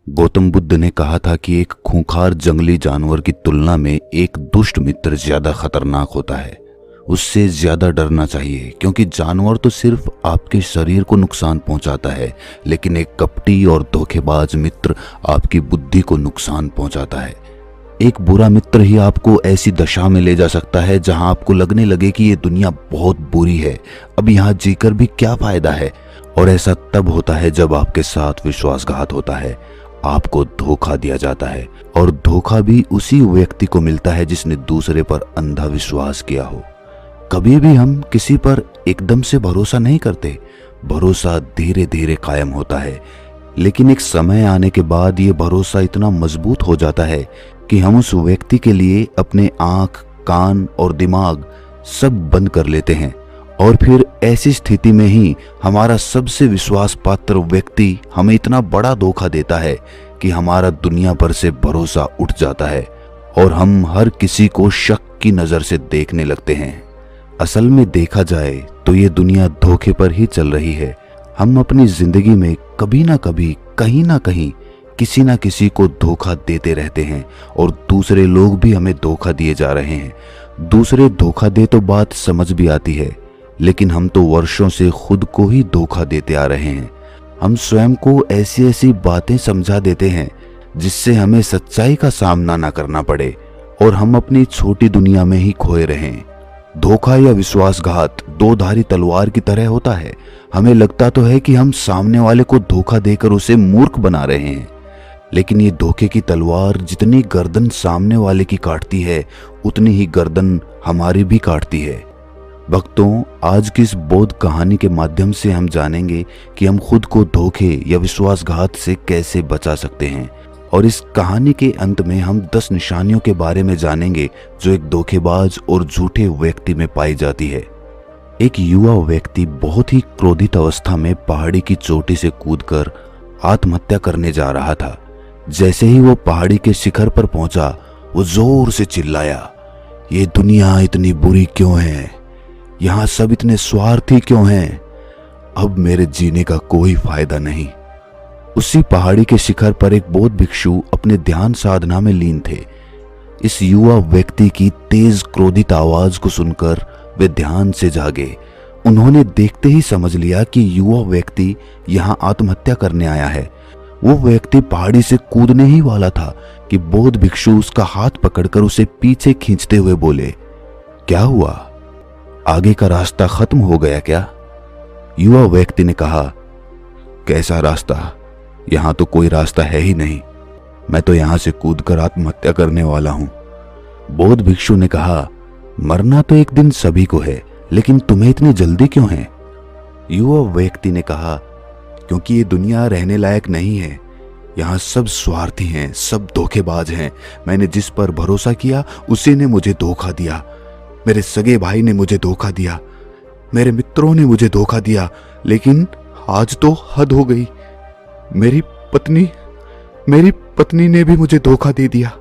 गौतम बुद्ध ने कहा था कि एक खूंखार जंगली जानवर की तुलना में एक दुष्ट मित्र ज्यादा खतरनाक होता है। उससे ज्यादा डरना चाहिए, क्योंकि जानवर तो सिर्फ आपके शरीर को नुकसान पहुंचाता है, लेकिन एक कपटी और धोखेबाज मित्र आपकी बुद्धि को नुकसान पहुंचाता है। एक बुरा मित्र ही आपको ऐसी दशा में ले जा सकता है जहां आपको लगने लगे कि ये दुनिया बहुत बुरी है, अब यहाँ जीकर भी क्या फायदा है। और ऐसा तब होता है जब आपके साथ विश्वासघात होता है, आपको धोखा दिया जाता है, और धोखा भी उसी व्यक्ति को मिलता है जिसने दूसरे पर अंधा विश्वास किया हो। कभी भी हम किसी पर एकदम से भरोसा नहीं करते, भरोसा धीरे धीरे कायम होता है, लेकिन एक समय आने के बाद ये भरोसा इतना मजबूत हो जाता है कि हम उस व्यक्ति के लिए अपने आंख, कान और दिमाग सब बंद कर लेते हैं। और फिर ऐसी स्थिति में ही हमारा सबसे विश्वास पात्र व्यक्ति हमें इतना बड़ा धोखा देता है कि हमारा दुनिया पर से भरोसा उठ जाता है और हम हर किसी को शक की नजर से देखने लगते हैं। असल में देखा जाए तो ये दुनिया धोखे पर ही चल रही है। हम अपनी जिंदगी में कभी ना कभी, कहीं ना कहीं किसी ना किसी को धोखा देते रहते हैं, और दूसरे लोग भी हमें धोखा दिए जा रहे हैं। दूसरे धोखा दे तो बात समझ भी आती है, लेकिन हम तो वर्षों से खुद को ही धोखा देते आ रहे हैं। हम स्वयं को ऐसी ऐसी बातें समझा देते हैं जिससे हमें सच्चाई का सामना ना करना पड़े, और हम अपनी छोटी दुनिया में ही खोए रहें। धोखा या विश्वासघात दो धारी तलवार की तरह होता है। हमें लगता तो है कि हम सामने वाले को धोखा देकर उसे मूर्ख बना रहे हैं, लेकिन ये धोखे की तलवार जितनी गर्दन सामने वाले की काटती है, उतनी ही गर्दन हमारी भी काटती है। भक्तों, आज की इस बोध कहानी के माध्यम से हम जानेंगे कि हम खुद को धोखे या विश्वासघात से कैसे बचा सकते हैं, और इस कहानी के अंत में हम 10 निशानियों के बारे में जानेंगे जो एक धोखेबाज और झूठे व्यक्ति में पाई जाती है। एक युवा व्यक्ति बहुत ही क्रोधित अवस्था में पहाड़ी की चोटी से कूदकर आत्महत्या करने जा रहा था। जैसे ही वो पहाड़ी के शिखर पर पहुंचा, वो जोर से चिल्लाया, ये दुनिया इतनी बुरी क्यों है? यहाँ सब इतने स्वार्थी क्यों हैं? अब मेरे जीने का कोई फायदा नहीं। उसी पहाड़ी के शिखर पर एक बौद्ध भिक्षु अपने ध्यान साधना में लीन थे। इस युवा व्यक्ति की तेज क्रोधित आवाज को सुनकर वे ध्यान से जागे। उन्होंने देखते ही समझ लिया कि युवा व्यक्ति यहाँ आत्महत्या करने आया है। वो व्यक्ति पहाड़ी से कूदने ही वाला था कि बौद्ध भिक्षु उसका हाथ पकड़कर उसे पीछे खींचते हुए बोले, क्या हुआ? आगे का रास्ता खत्म हो गया क्या? युवा व्यक्ति ने कहा, कैसा रास्ता? यहां तो कोई रास्ता है ही नहीं। मैं तो यहां से कूदकर आत्महत्या करने वाला हूं। बौद्ध भिक्षु ने कहा, मरना तो एक दिन सभी को है, लेकिन तुम्हें इतनी जल्दी क्यों है? युवा व्यक्ति ने कहा, क्योंकि ये दुनिया रहने लायक नहीं है। यहाँ सब स्वार्थी हैं, सब धोखेबाज हैं। मैंने जिस पर भरोसा किया उसी ने मुझे धोखा दिया। मेरे सगे भाई ने मुझे धोखा दिया, मेरे मित्रों ने मुझे धोखा दिया, लेकिन आज तो हद हो गई। मेरी पत्नी ने भी मुझे धोखा दे दिया।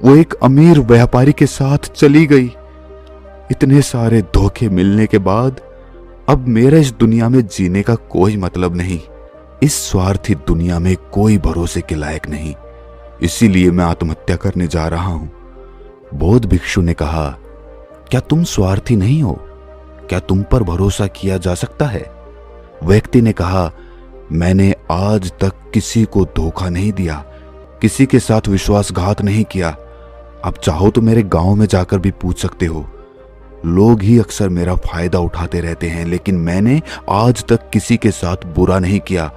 वो एक अमीर व्यापारी के साथ चली गई। इतने सारे धोखे मिलने के बाद अब मेरा इस दुनिया में जीने का कोई मतलब नहीं। इस स्वार्थी दुनिया में कोई भरोसे के लायक नहीं, इसीलिए मैं आत्महत्या करने जा रहा हूं। बौद्ध भिक्षु ने कहा, क्या तुम स्वार्थी नहीं हो? क्या तुम पर भरोसा किया जा सकता है? व्यक्ति ने कहा, मैंने आज तक किसी को धोखा नहीं दिया, किसी के साथ विश्वासघात नहीं किया। आप चाहो तो मेरे गांव में जाकर भी पूछ सकते हो। लोग ही अक्सर मेरा फायदा उठाते रहते हैं, लेकिन मैंने आज तक किसी के साथ बुरा नहीं किया।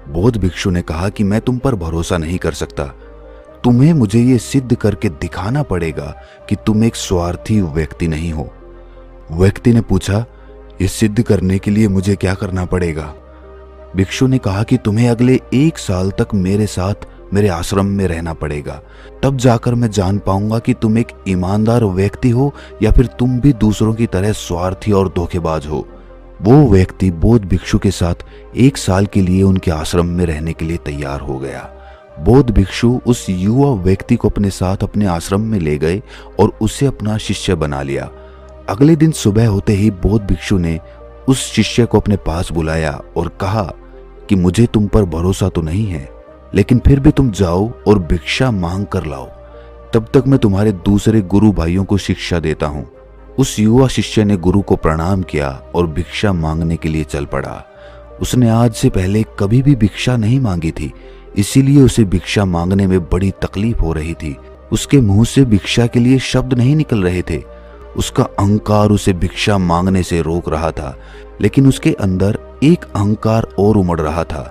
बौद्ध भिक्षु ने कहा कि मैं तुम पर भरोसा नहीं कर सकता। तुम्हें मुझे ये सिद्ध करके दिखाना पड़ेगा कि तुम एक स्वार्थी व्यक्ति नहीं हो। व्यक्ति ने पूछा, ये सिद्ध करने के लिए मुझे क्या करना पड़ेगा? भिक्षु ने कहा कि तुम्हें अगले 1 साल तक मेरे साथ मेरे आश्रम में रहना पड़ेगा। तब जाकर मैं जान पाऊंगा कि तुम एक ईमानदार व्यक्ति हो या फिर तुम भी दूसरों की तरह स्वार्थी और धोखेबाज हो। वो व्यक्ति बौद्ध भिक्षु के साथ 1 साल के लिए उनके आश्रम में रहने के लिए तैयार हो गया। बौद्ध भिक्षु उस युवा व्यक्ति को अपने साथ अपने आश्रम में ले गए और उसे अपना शिष्य बना लिया। अगले दिन सुबह होते ही बौद्ध भिक्षु ने उस शिष्य को अपने पास बुलाया और कहा कि मुझे तुम पर भरोसा तो नहीं है, लेकिन फिर भी तुम जाओ और भिक्षा मांग कर लाओ, तब तक मैं तुम्हारे दूसरे गुरु भाइयों को शिक्षा देता हूँ। उस युवा शिष्य ने गुरु को प्रणाम किया और भिक्षा मांगने के लिए चल पड़ा। उसने आज से पहले कभी भी भिक्षा नहीं मांगी थी, इसीलिए उसे भिक्षा मांगने में बड़ी तकलीफ हो रही थी। उसके मुंह से भिक्षा के लिए शब्द नहीं निकल रहे थे। उसका अहंकार उसे भिक्षा मांगने से रोक रहा था, लेकिन उसके अंदर एक अहंकार और उमड़ रहा था,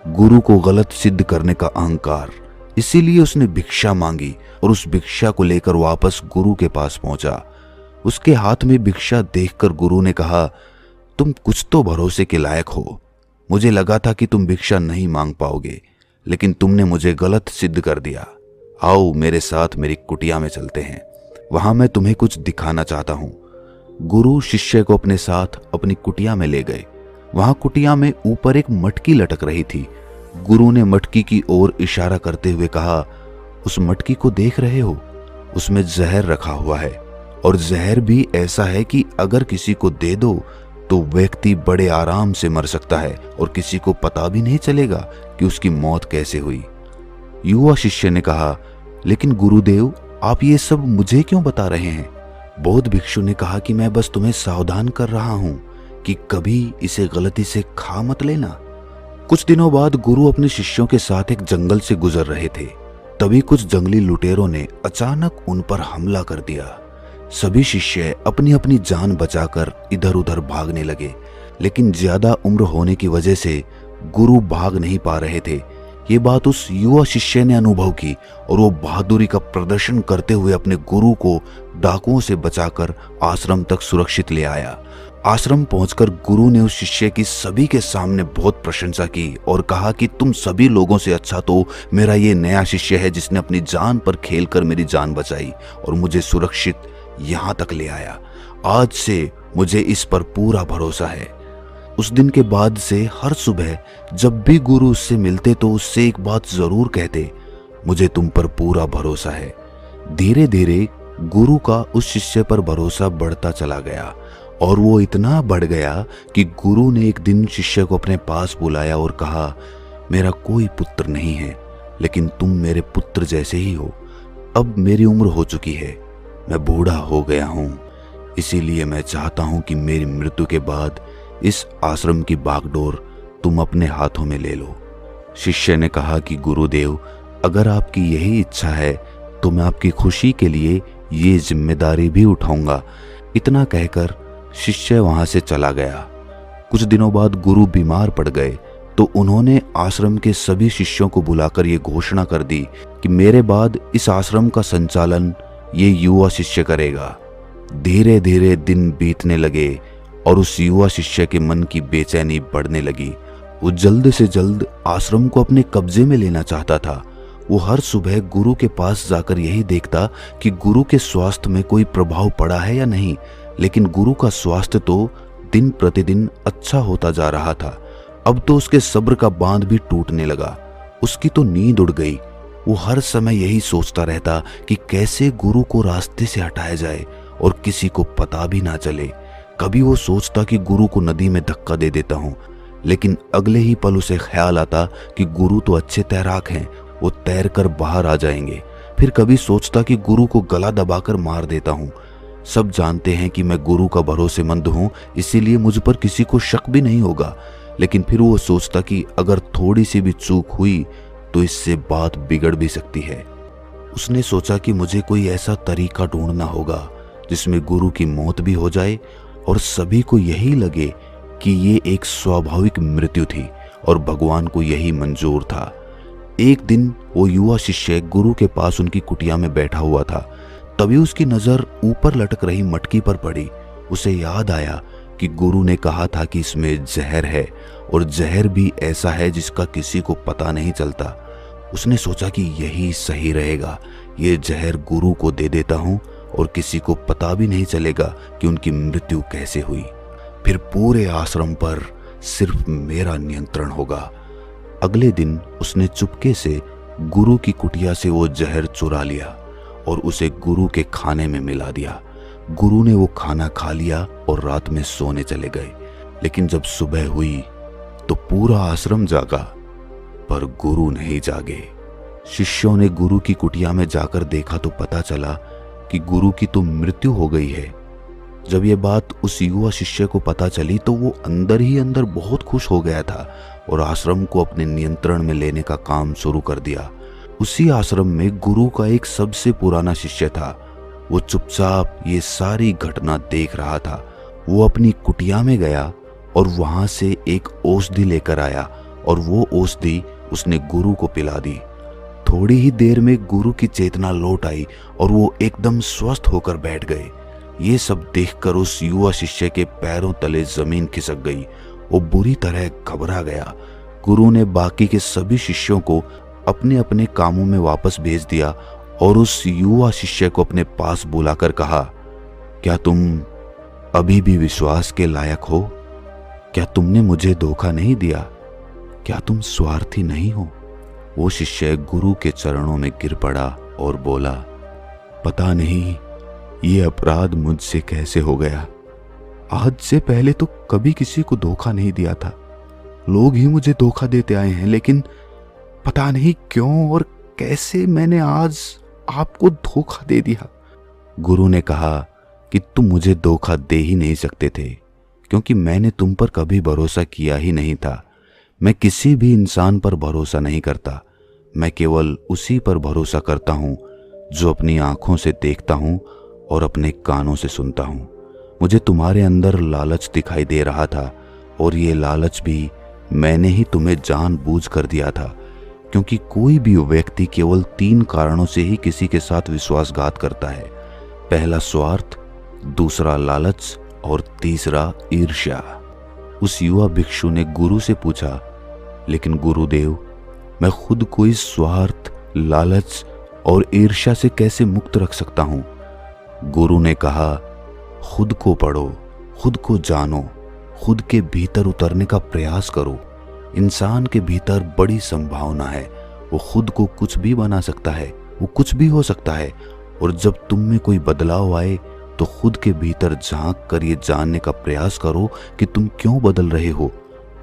गुरु को गलत सिद्ध करने का अहंकार। इसीलिए उसने भिक्षा मांगी और उस भिक्षा को लेकर वापस गुरु के पास पहुंचा। उसके हाथ में भिक्षा देखकर गुरु ने कहा, तुम कुछ तो भरोसे के लायक हो। मुझे लगा था कि तुम भिक्षा नहीं मांग पाओगे, लेकिन तुमने मुझे गलत सिद्ध कर दिया। आओ मेरे साथ मेरी कुटिया में चलते हैं, वहां मैं तुम्हें कुछ दिखाना चाहता हूं। गुरु शिष्य को अपने साथ अपनी कुटिया में ले गए। वहां कुटिया में ऊपर एक मटकी लटक रही थी। गुरु ने मटकी की ओर इशारा करते हुए कहा, उस मटकी को देख रहे हो? उसमें जहर रखा हुआ है, और जहर भी ऐसा है कि अगर किसी को दे दो तो व्यक्ति बड़े आराम से मर सकता है और किसी को पता भी नहीं चलेगा कि उसकी मौत कैसे हुई। युवा शिष्य ने कहा, लेकिन गुरुदेव, आप ये सब मुझे क्यों बता रहे हैं? बौद्ध भिक्षु ने कहा कि मैं बस तुम्हें सावधान कर रहा हूं कि कभी इसे गलती से खा मत लेना। कुछ दिनों बाद गुरु अपने शिष्यों के साथ एक जंगल से गुजर रहे थे। तभी कुछ जंगली लुटेरों ने अचानक उन पर हमला कर दिया। सभी शिष्य अपनी अपनी जान बचाकर इधर उधर भागने लगे, लेकिन ज्यादा उम्र होने की वजह से गुरु भाग नहीं पा रहे थे। ये बात उस युवा शिष्य ने अनुभव की और वो बहादुरी का प्रदर्शन करते हुए अपने गुरु को डाकुओं से बचाकर आश्रम तक सुरक्षित ले आया। आश्रम पहुंचकर गुरु ने उस शिष्य की सभी के सामने बहुत प्रशंसा की और कहा कि तुम सभी लोगों से अच्छा तो मेरा ये नया शिष्य है, जिसने अपनी जान पर खेलकर मेरी जान बचाई और मुझे सुरक्षित यहाँ तक ले आया। आज से मुझे इस पर पूरा भरोसा है। उस दिन के बाद से हर सुबह जब भी गुरु उससे मिलते तो उससे एक बात जरूर कहते, मुझे तुम पर पूरा भरोसा है। धीरे धीरे गुरु का उस शिष्य पर भरोसा बढ़ता चला गया और वो इतना बढ़ गया कि गुरु ने एक दिन शिष्य को अपने पास बुलाया और कहा, मेरा कोई पुत्र नहीं है, लेकिन तुम मेरे पुत्र जैसे ही हो। अब मेरी उम्र हो चुकी है, मैं बूढ़ा हो गया हूं, इसीलिए मैं चाहता हूं कि मेरी मृत्यु के बाद इस आश्रम की बागडोर तुम अपने हाथों में ले लो। शिष्य ने कहा कि गुरुदेव, अगर आपकी यही इच्छा है तो मैं आपकी खुशी के लिए ये जिम्मेदारी भी उठाऊंगा। इतना कहकर शिष्य वहां से चला गया। कुछ दिनों बाद गुरु बीमार पड़ गए तो उन्होंने आश्रम के सभी शिष्यों को बुलाकर ये घोषणा कर दी कि मेरे बाद इस आश्रम का संचालन ये युवा शिष्य करेगा। धीरे धीरे दिन बीतने लगे और उस युवा शिष्य के मन की बेचैनी बढ़ने लगी। वो जल्द से जल्द आश्रम को अपने कब्जे में लेना चाहता था। वो हर सुबह गुरु के पास जाकर यही देखता कि गुरु के स्वास्थ्य में कोई प्रभाव पड़ा है या नहीं, लेकिन गुरु का स्वास्थ्य तो दिन प्रतिदिन अच्छा होता जा रहा था। अब तो उसके सब्र का बांध भी टूटने लगा। उसकी तो नींद उड़ गई। वो हर समय यही सोचता रहता कि कैसे गुरु को रास्ते से हटाया जाए और किसी को पता भी ना चले। कभी वो सोचता कि गुरु को नदी में धक्का दे देता हूँ, लेकिन अगले ही पल उसे ख्याल आता कि गुरु तो अच्छे तैराक हैं, वो तैर कर बाहर आ जाएंगे। फिर कभी सोचता कि गुरु को गला दबाकर मार देता हूँ। सब जानते हैं कि मैं गुरु का भरोसेमंद हूँ, इसीलिए मुझ पर किसी को शक भी नहीं होगा। लेकिन फिर वो सोचता कि अगर थोड़ी सी भी चूक हुई तो इससे बात बिगड़ भी सकती है। उसने सोचा कि मुझे कोई ऐसा तरीका ढूंढना होगा जिसमें गुरु की मौत भी हो जाए और सभी को यही लगे कि ये एक स्वाभाविक मृत्यु थी और भगवान को यही मंजूर था। एक दिन वो युवा शिष्य गुरु के पास उनकी कुटिया में बैठा हुआ था। तभी उसकी नजर ऊपर लटक रही मटकी पर पड़ी। उसे याद आया कि गुरु ने कहा था कि इसमें जहर है और जहर भी ऐसा है जिसका किसी को पता नहीं चलता। उसने सोचा कि यही सही रहेगा, ये जहर गुरु को दे देता हूँ और किसी को पता भी नहीं चलेगा कि उनकी मृत्यु कैसे हुई। फिर पूरे आश्रम पर सिर्फ मेरा नियंत्रण होगा। अगले दिन उसने चुपके से गुरु की कुटिया से वो जहर चुरा लिया और उसे गुरु के खाने में मिला दिया। गुरु ने वो खाना खा लिया और रात में सोने चले गए। लेकिन जब सुबह हुई तो पूरा आश्रम जागा, पर गुरु नहीं जागे। शिष्यों ने गुरु की कुटिया में जाकर देखा तो पता चला कि गुरु की तो मृत्यु हो गई है। जब ये बात उस युवा शिष्य को पता चली तो वो अंदर ही अंदर बहुत खुश हो गया था और आश्रम को अपने नियंत्रण में लेने का काम शुरू कर दिया। उसी आश्रम में गुरु का एक सबसे पुराना शिष्य था। वो चुपचाप ये सारी घटना देख रहा था। वो अपनी कुटिया में गया और वहां से एक औषधि लेकर आया और वो औषधि उसने गुरु को पिला दी। थोड़ी ही देर में गुरु की चेतना लौट आई और वो एकदम स्वस्थ होकर बैठ गए। ये सब देखकर उस युवा शिष्य के पैरों तले जमीन खिसक गई। वो बुरी तरह घबरा गया। गुरु ने बाकी के सभी शिष्यों को अपने अपने कामों में वापस भेज दिया और उस युवा शिष्य को अपने पास बुलाकर कहा, क्या तुम अभी भी विश्वास के लायक हो? क्या तुमने मुझे धोखा नहीं दिया? क्या तुम स्वार्थी नहीं हो? वो शिष्य गुरु के चरणों में गिर पड़ा और बोला, पता नहीं ये अपराध मुझसे कैसे हो गया। आज से पहले तो कभी किसी को धोखा नहीं दिया था। लोग ही मुझे धोखा देते आए हैं, लेकिन पता नहीं क्यों और कैसे मैंने आज आपको धोखा दे दिया। गुरु ने कहा कि तुम मुझे धोखा दे ही नहीं सकते थे, क्योंकि मैंने तुम पर कभी भरोसा किया ही नहीं था। मैं किसी भी इंसान पर भरोसा नहीं करता। मैं केवल उसी पर भरोसा करता हूँ जो अपनी आंखों से देखता हूँ और अपने कानों से सुनता हूँ। मुझे तुम्हारे अंदर लालच दिखाई दे रहा था और ये लालच भी मैंने ही तुम्हें जानबूझ कर दिया था, क्योंकि कोई भी व्यक्ति केवल 3 कारणों से ही किसी के साथ विश्वासघात करता है। पहला स्वार्थ, दूसरा लालच और तीसरा ईर्ष्या। उस युवा भिक्षु ने गुरु से पूछा, लेकिन गुरुदेव, मैं खुद को इस स्वार्थ, लालच और ईर्ष्या से कैसे मुक्त रख सकता हूँ? गुरु ने कहा, खुद को पढ़ो, खुद को जानो, खुद के भीतर उतरने का प्रयास करो। इंसान के भीतर बड़ी संभावना है। वो खुद को कुछ भी बना सकता है, वो कुछ भी हो सकता है। और जब तुम में कोई बदलाव आए तो खुद के भीतर झांक कर ये जानने का प्रयास करो कि तुम क्यों बदल रहे हो,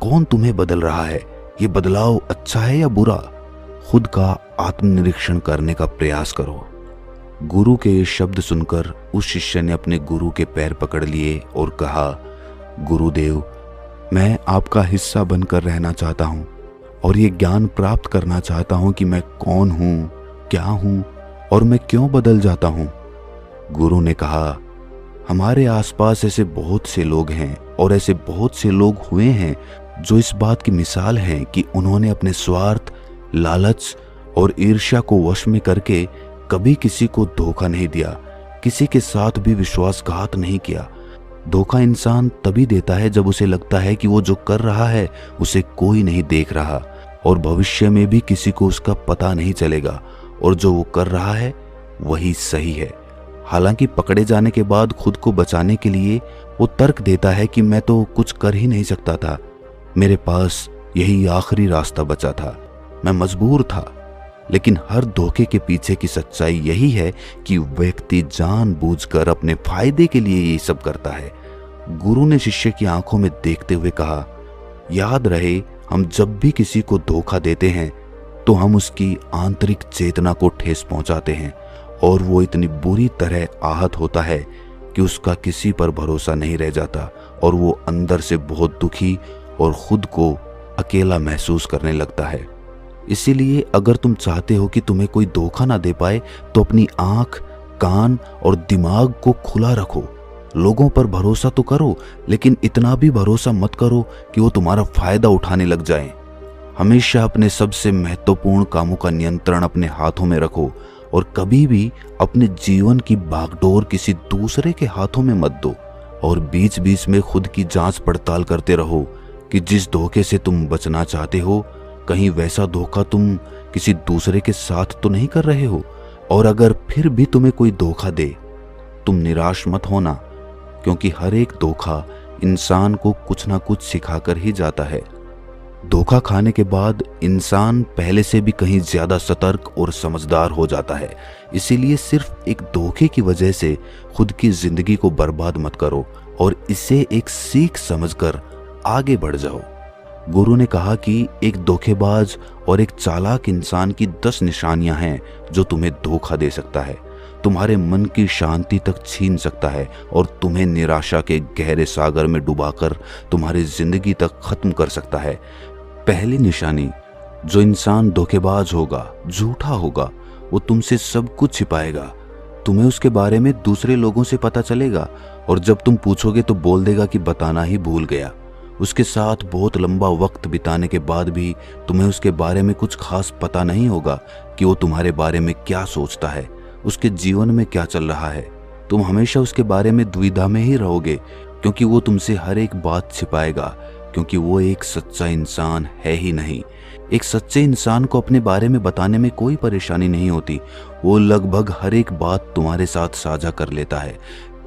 कौन तुम्हें बदल रहा है, ये बदलाव अच्छा है या बुरा। खुद का आत्मनिरीक्षण करने का प्रयास करो। गुरु के ये शब्द सुनकर उस शिष्य ने अपने गुरु के पैर पकड़ लिए और कहा, गुरुदेव, मैं आपका हिस्सा बनकर रहना चाहता हूँ और ये ज्ञान प्राप्त करना चाहता हूँ कि मैं कौन हूँ, क्या हूँ और मैं क्यों बदल जाता हूँ। गुरु ने कहा, हमारे आसपास ऐसे बहुत से लोग हैं और ऐसे बहुत से लोग हुए हैं जो इस बात की मिसाल हैं कि उन्होंने अपने स्वार्थ, लालच और ईर्ष्या को वश में करके कभी किसी को धोखा नहीं दिया, किसी के साथ भी विश्वासघात नहीं किया। धोखा इंसान तभी देता है जब उसे लगता है कि वो जो कर रहा है उसे कोई नहीं देख रहा और भविष्य में भी किसी को उसका पता नहीं चलेगा और जो वो कर रहा है वही सही है। हालांकि पकड़े जाने के बाद खुद को बचाने के लिए वो तर्क देता है कि मैं तो कुछ कर ही नहीं सकता था, मेरे पास यही आखिरी रास्ता बचा था, मैं मजबूर था। लेकिन हर धोखे के पीछे की सच्चाई यही है कि व्यक्ति जानबूझकर अपने फायदे के लिए ये सब करता है। गुरु ने शिष्य की आंखों में देखते हुए कहा, याद रहे, हम जब भी किसी को धोखा देते हैं तो हम उसकी आंतरिक चेतना को ठेस पहुंचाते हैं और वो इतनी बुरी तरह आहत होता है कि उसका किसी पर भरोसा नहीं रह जाता और वो अंदर से बहुत दुखी और खुद को अकेला महसूस करने लगता है। इसीलिए अगर तुम चाहते हो कि तुम्हें कोई धोखा ना दे पाए तो अपनी आंख, कान और दिमाग को खुला रखो। लोगों पर भरोसा तो करो, लेकिन इतना भी भरोसा मत करो कि वो तुम्हारा फायदा उठाने लग जाएं। हमेशा अपने सबसे महत्वपूर्ण कामों का नियंत्रण अपने हाथों में रखो और कभी भी अपने जीवन की बागडोर किसी दूसरे के हाथों में मत दो। और बीच बीच में खुद की जांच पड़ताल करते रहो कि जिस धोखे से तुम बचना चाहते हो, कहीं वैसा धोखा तुम किसी दूसरे के साथ तो नहीं कर रहे हो। और अगर फिर भी तुम्हें कोई धोखा दे, तुम निराश मत होना, क्योंकि हर एक धोखा इंसान को कुछ ना कुछ सिखाकर ही जाता है। धोखा खाने के बाद इंसान पहले से भी कहीं ज्यादा सतर्क और समझदार हो जाता है। इसीलिए सिर्फ एक धोखे की वजह से खुद की जिंदगी को बर्बाद मत करो और इसे एक सीख समझकर आगे बढ़ जाओ। गुरु ने कहा कि एक धोखेबाज और एक चालाक इंसान की 10 निशानियां हैं जो तुम्हें धोखा दे सकता है, तुम्हारे मन की शांति तक छीन सकता है और तुम्हें निराशा के गहरे सागर में डुबाकर तुम्हारी जिंदगी तक खत्म कर सकता है। पहली निशानी, जो इंसान धोखेबाज होगा, झूठा होगा, वो तुमसे सब कुछ छिपाएगा। तुम्हें उसके बारे में दूसरे लोगों से पता चलेगा और जब तुम पूछोगे तो बोल देगा कि बताना ही भूल गया। उसके साथ बहुत लंबा वक्त बिताने के बाद भी तुम्हें उसके बारे में कुछ खास पता नहीं होगा कि वो तुम्हारे बारे में क्या सोचता है, उसके जीवन में क्या चल रहा है। तुम हमेशा उसके बारे में दुविधा में ही रहोगे क्योंकि वो तुमसे हर एक बात छिपाएगा, क्योंकि वो एक सच्चा इंसान है ही नहीं। एक सच्चे इंसान को अपने बारे में बताने में कोई परेशानी नहीं होती, वो लगभग हर एक बात तुम्हारे साथ साझा कर लेता है।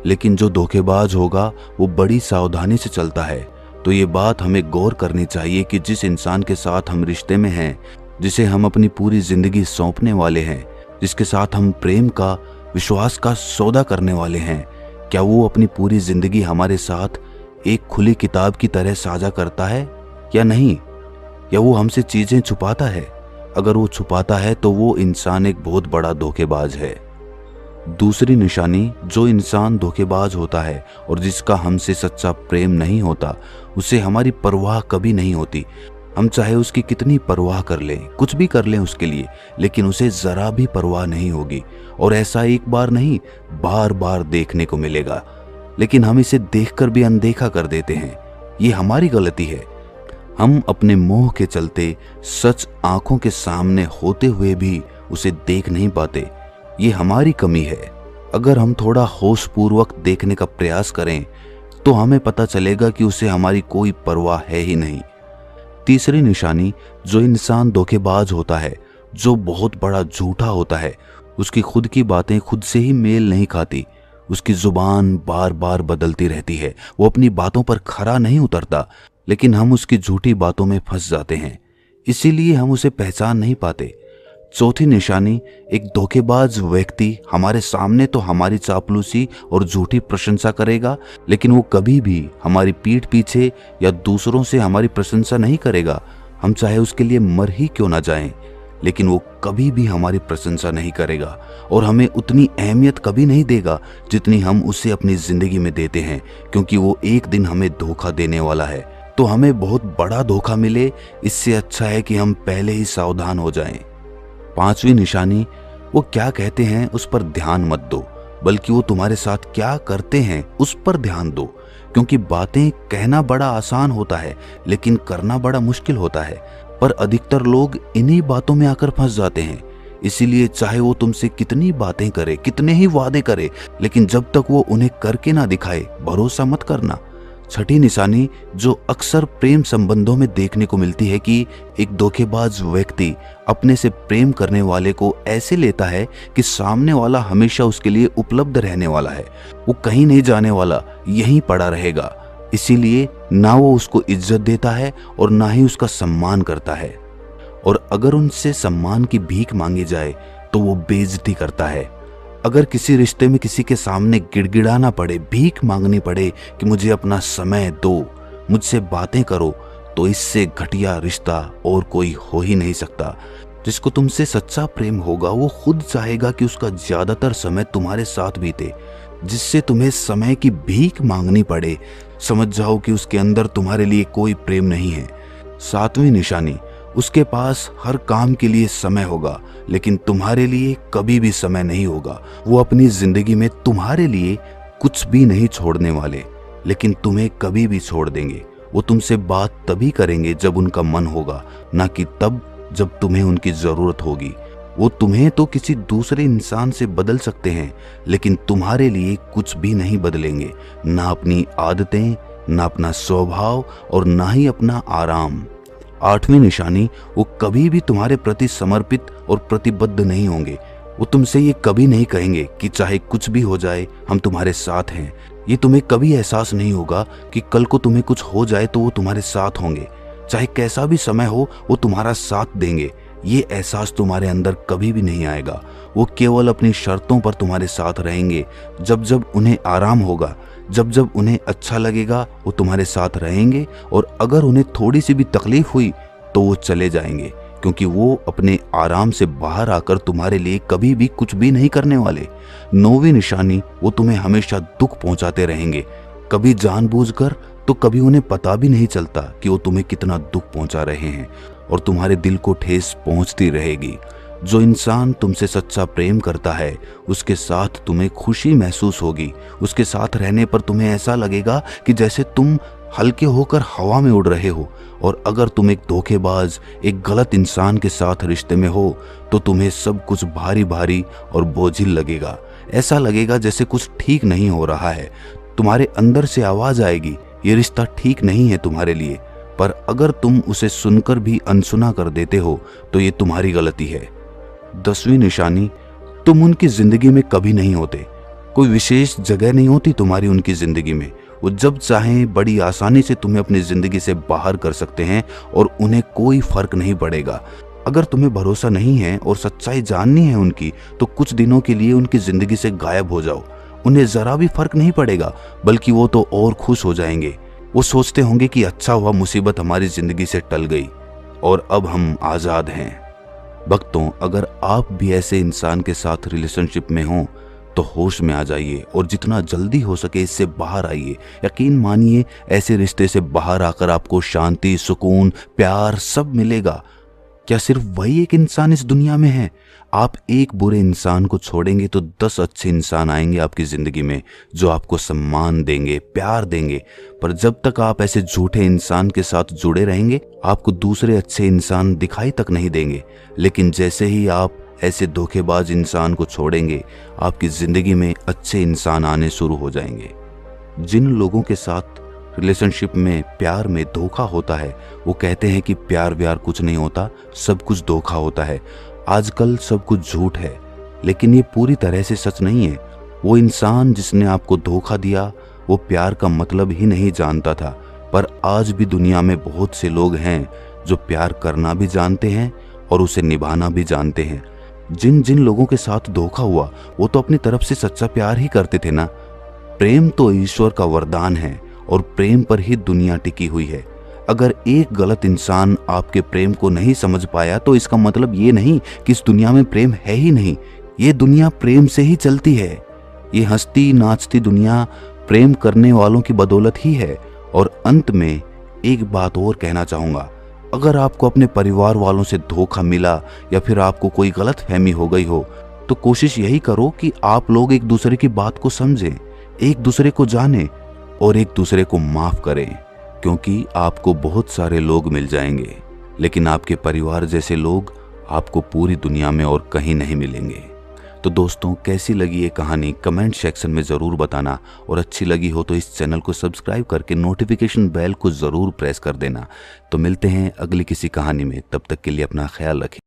लेकिन जो धोखेबाज होगा वो बड़ी सावधानी से चलता है। तो ये बात हमें गौर करनी चाहिए कि जिस इंसान के साथ हम रिश्ते में हैं, जिसे हम अपनी पूरी जिंदगी सौंपने वाले हैं, जिसके साथ हम प्रेम का, विश्वास का सौदा करने वाले हैं, क्या वो अपनी पूरी जिंदगी हमारे साथ एक खुली किताब की तरह साझा करता है या नहीं? या वो हमसे चीजें छुपाता है? अगर वो छुपाता है तो वो इंसान एक बहुत बड़ा धोखेबाज है। दूसरी निशानी, जो इंसान धोखेबाज होता है और जिसका हमसे सच्चा प्रेम नहीं होता, उसे हमारी परवाह कभी नहीं होती। हम चाहे उसकी कितनी परवाह कर लें, कुछ भी कर लें उसके लिए, लेकिन उसे जरा भी परवाह नहीं होगी। और ऐसा एक बार नहीं, बार बार देखने को मिलेगा। लेकिन हम इसे देखकर भी अनदेखा कर देते हैं। ये हमारी गलती है। हम अपने मोह के चलते सच आंखों के सामने होते हुए भी उसे देख नहीं पाते। ये हमारी कमी है। अगर हम थोड़ा होशपूर्वक देखने का प्रयास करें तो हमें पता चलेगा कि उसे हमारी कोई परवाह है ही नहीं। तीसरी निशानी, जो इंसान धोखेबाज होता है, जो बहुत बड़ा झूठा होता है, उसकी खुद की बातें खुद से ही मेल नहीं खाती। उसकी जुबान बार बार बदलती रहती है। वो अपनी बातों पर खरा नहीं उतरता, लेकिन हम उसकी झूठी बातों में फंस जाते हैं, इसीलिए हम उसे पहचान नहीं पाते। चौथी निशानी, एक धोखेबाज व्यक्ति हमारे सामने तो हमारी चापलूसी और झूठी प्रशंसा करेगा, लेकिन वो कभी भी हमारी पीठ पीछे या दूसरों से हमारी प्रशंसा नहीं करेगा। हम चाहे उसके लिए मर ही क्यों ना जाएं, लेकिन वो कभी भी हमारी प्रशंसा नहीं करेगा और हमें उतनी अहमियत कभी नहीं देगा जितनी हम उसे अपनी जिंदगी में देते हैं, क्योंकि वो एक दिन हमें धोखा देने वाला है। तो हमें बहुत बड़ा धोखा मिले, इससे अच्छा है कि हम पहले ही सावधान हो जाएं। पांचवी निशानी, वो क्या कहते हैं उस पर ध्यान मत दो, बल्कि वो तुम्हारे साथ क्या करते हैं उस पर ध्यान दो, क्योंकि बातें कहना बड़ा आसान होता है लेकिन करना बड़ा मुश्किल होता है। पर अधिकतर लोग इन्हीं बातों में आकर फंस जाते हैं। इसीलिए चाहे वो तुमसे कितनी बातें करे, कितने ही वादे करे, लेकिन जब तक वो उन्हें करके ना दिखाए, भरोसा मत करना। छठी निशानी, जो अक्सर प्रेम संबंधों में देखने को मिलती है कि एक धोखेबाज व्यक्ति अपने से प्रेम करने वाले को ऐसे लेता है कि सामने वाला हमेशा उसके लिए उपलब्ध रहने वाला है, वो कहीं नहीं जाने वाला, यहीं पड़ा रहेगा। इसीलिए ना वो उसको इज्जत देता है और ना ही उसका सम्मान करता है। और अगर उनसे सम्मान की भीख मांगी जाए तो वो बेइज्जती करता है। अगर किसी रिश्ते में किसी के सामने गिड़गिड़ाना पड़े, भीख मांगनी पड़े कि मुझे अपना समय दो, मुझसे बातें करो, तो इससे घटिया रिश्ता और कोई हो ही नहीं सकता। जिसको तुमसे सच्चा प्रेम होगा वो खुद चाहेगा कि उसका ज्यादातर समय तुम्हारे साथ बीते। जिससे तुम्हें समय की भीख मांगनी पड़े, समझ जाओ कि उसके अंदर तुम्हारे लिए कोई प्रेम नहीं है। सातवीं निशानी, उसके पास हर काम के लिए समय होगा, लेकिन तुम्हारे लिए कभी भी समय नहीं होगा। वो अपनी जिंदगी में तुम्हारे लिए कुछ भी नहीं छोड़ने वाले, लेकिन तुम्हें कभी भी छोड़ देंगे। वो तुमसे बात तभी करेंगे जब उनका मन होगा, ना कि तब जब तुम्हें उनकी जरूरत होगी। वो तुम्हें तो किसी दूसरे इंसान से बदल सकते हैं, लेकिन तुम्हारे लिए कुछ भी नहीं बदलेंगे, ना अपनी आदतें, ना अपना स्वभाव और ना ही अपना आराम। आठवीं निशानी, वो कभी भी तुम्हारे प्रति समर्पित और प्रतिबद्ध नहीं होंगे। वो तुमसे ये कभी नहीं कहेंगे कि चाहे कुछ भी हो जाए हम तुम्हारे साथ हैं। ये तुम्हें कभी एहसास नहीं होगा कि कल को तुम्हें कुछ हो जाए तो वो तुम्हारे साथ होंगे। चाहे कैसा भी समय हो वो तुम्हारा साथ देंगे। ये एहसास तुम्हारे अंदर कभी भी नहीं आएगा। वो केवल अपनी शर्तों पर तुम्हारे साथ रहेंगे। जब जब उन्हें आराम होगा, जब जब उन्हें अच्छा लगेगा वो तुम्हारे साथ रहेंगे, और अगर उन्हें थोड़ी सी भी तकलीफ हुई तो वो चले जाएंगे, क्योंकि वो अपने आराम से बाहर आकर तुम्हारे लिए कभी भी कुछ भी नहीं करने वाले। 9वीं निशानी, वो तुम्हें हमेशा दुख पहुंचाते रहेंगे, कभी जानबूझकर तो कभी उन्हें पता भी नहीं चलता कि वो तुम्हें कितना दुख पहुंचा रहे हैं, और तुम्हारे दिल को ठेस पहुंचती रहेगी। जो इंसान तुमसे सच्चा प्रेम करता है उसके साथ तुम्हें खुशी महसूस होगी। उसके साथ रहने पर तुम्हें ऐसा लगेगा कि जैसे तुम हल्के होकर हवा में उड़ रहे हो। और अगर तुम एक धोखेबाज, एक गलत इंसान के साथ रिश्ते में हो तो तुम्हें सब कुछ भारी भारी और बोझिल लगेगा। ऐसा लगेगा जैसे कुछ ठीक नहीं हो रहा है। तुम्हारे अंदर से आवाज आएगी, ये रिश्ता ठीक नहीं है तुम्हारे लिए। पर अगर तुम उसे सुनकर भी अनसुना कर देते हो तो ये तुम्हारी गलती है। 10वीं निशानी, तुम उनकी जिंदगी में कभी नहीं होते। कोई विशेष जगह नहीं होती तुम्हारी उनकी जिंदगी में। वो जब चाहें बड़ी आसानी से तुम्हें अपनी जिंदगी से बाहर कर सकते हैं और उन्हें कोई फर्क नहीं पड़ेगा। अगर तुम्हें भरोसा नहीं है और सच्चाई जाननी है उनकी, तो कुछ दिनों के लिए उनकी जिंदगी से गायब हो जाओ। उन्हें जरा भी फर्क नहीं पड़ेगा, बल्कि वो तो और खुश हो जाएंगे। वो सोचते होंगे कि अच्छा हुआ मुसीबत हमारी जिंदगी से टल गई और अब हम आजाद हैं। भक्तों, अगर आप भी ऐसे इंसान के साथ रिलेशनशिप में हो तो होश में आ जाइए और जितना जल्दी हो सके इससे बाहर आइए। यकीन मानिए, ऐसे रिश्ते से बाहर आकर आपको शांति, सुकून, प्यार सब मिलेगा। क्या सिर्फ वही एक इंसान इस दुनिया में है? आप एक बुरे इंसान को छोड़ेंगे तो 10 अच्छे इंसान आएंगे आपकी जिंदगी में, जो आपको सम्मान देंगे, प्यार देंगे। पर जब तक आप ऐसे झूठे इंसान के साथ जुड़े रहेंगे, आपको दूसरे अच्छे इंसान दिखाई तक नहीं देंगे। लेकिन जैसे ही आप ऐसे धोखेबाज इंसान को छोड़ेंगे, आपकी जिंदगी में अच्छे इंसान आने शुरू हो जाएंगे। जिन लोगों के साथ रिलेशनशिप में, प्यार में धोखा होता है, वो कहते हैं कि प्यार व्यार कुछ नहीं होता, सब कुछ धोखा होता है। आजकल सब कुछ झूठ है, लेकिन ये पूरी तरह से सच नहीं है। वो इंसान जिसने आपको धोखा दिया वो प्यार का मतलब ही नहीं जानता था। पर आज भी दुनिया में बहुत से लोग हैं जो प्यार करना भी जानते हैं और उसे निभाना भी जानते हैं। जिन जिन लोगों के साथ धोखा हुआ वो तो अपनी तरफ से सच्चा प्यार ही करते थे ना। प्रेम तो ईश्वर का वरदान है और प्रेम पर ही दुनिया टिकी हुई है। अगर एक गलत इंसान आपके प्रेम को नहीं समझ पाया तो इसका मतलब ये नहीं कि इस दुनिया में प्रेम है ही नहीं। ये दुनिया प्रेम से ही चलती है। ये हंसती नाचती दुनिया प्रेम करने वालों की बदौलत ही है। और अंत में एक बात और कहना चाहूंगा, अगर आपको अपने परिवार वालों से धोखा मिला या फिर आपको कोई गलत फहमी हो गई हो, तो कोशिश यही करो कि आप लोग एक दूसरे की बात को समझें, एक दूसरे को जानें और एक दूसरे को माफ करें। क्योंकि आपको बहुत सारे लोग मिल जाएंगे, लेकिन आपके परिवार जैसे लोग आपको पूरी दुनिया में और कहीं नहीं मिलेंगे। तो दोस्तों, कैसी लगी ये कहानी कमेंट सेक्शन में ज़रूर बताना, और अच्छी लगी हो तो इस चैनल को सब्सक्राइब करके नोटिफिकेशन बेल को ज़रूर प्रेस कर देना। तो मिलते हैं अगली किसी कहानी में, तब तक के लिए अपना ख्याल रखें।